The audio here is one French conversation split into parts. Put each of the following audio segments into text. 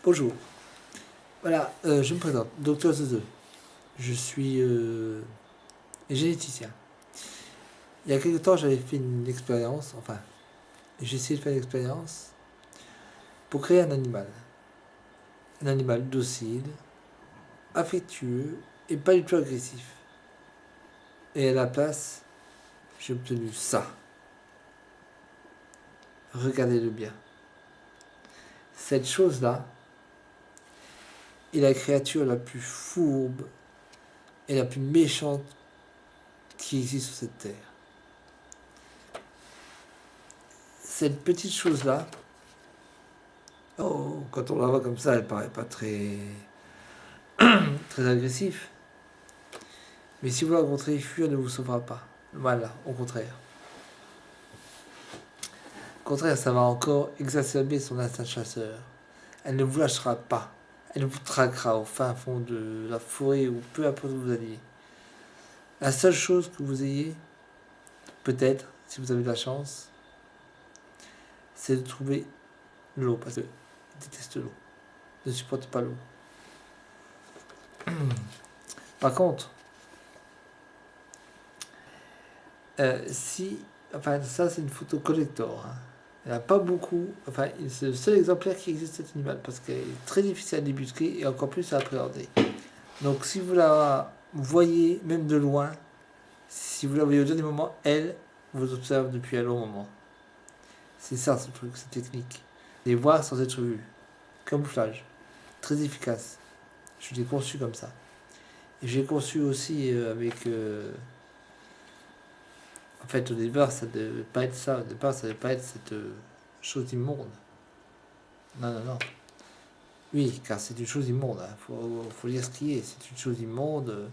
Bonjour. Voilà, je me présente, Docteur Zeze. Je suis généticien. Il y a quelque temps, j'avais fait une expérience, enfin, j'ai essayé de faire une expérience pour créer un animal. Un animal docile, affectueux et pas du tout agressif. Et à la place, j'ai obtenu ça. Regardez-le bien. Cette chose-là est la créature la plus fourbe et la plus méchante qui existe sur cette terre. Cette petite chose-là, oh, quand on la voit comme ça, elle paraît pas très, très agressif. Mais si vous la rencontrez, fuir ne vous sauvera pas. Voilà, au contraire. Au contraire, ça va encore exacerber son instinct chasseur. Elle ne vous lâchera pas. Elle vous traquera au fin fond de la forêt ou peu importe où vous alliez. La seule chose que vous ayez, peut-être, si vous avez de la chance, c'est de trouver l'eau, parce que déteste l'eau. Ne supporte pas l'eau. Par contre, enfin ça c'est une photo collector. Hein. Il n'y en a pas beaucoup. Enfin, c'est le seul exemplaire qui existe de cet animal parce qu'elle est très difficile à débusquer et encore plus à appréhender. Donc si vous la voyez même de loin, si vous la voyez au dernier moment, elle vous observe depuis un long moment. C'est ça ce truc, cette technique. Les voir sans être vu. Camouflage. Très efficace. Je l'ai conçu comme ça. Et j'ai conçu aussi avec... En fait, au départ, ça ne devait pas être ça. Au départ, ça ne devait pas être cette chose immonde. Non, non, non. Oui, car c'est une chose immonde. Hein. Faut dire ce qui est. C'est une chose immonde.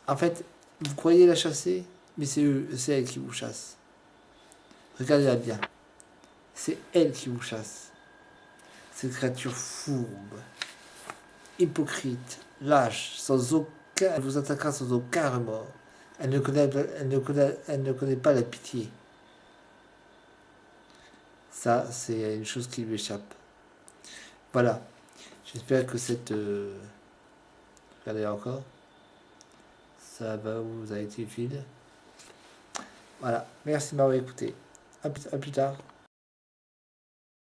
En fait, vous croyez la chasser, mais c'est elle qui vous chasse. Regardez-la bien. C'est elle qui vous chasse. Cette créature fourbe, hypocrite, lâche, sans aucun... Elle vous attaquera sans aucun remords. Elle ne connaît pas la pitié. Ça, c'est une chose qui lui échappe. Voilà. J'espère que cette... Regardez encore. Ça va vous a été utile. Voilà. Merci de m'avoir écouté. À plus tard.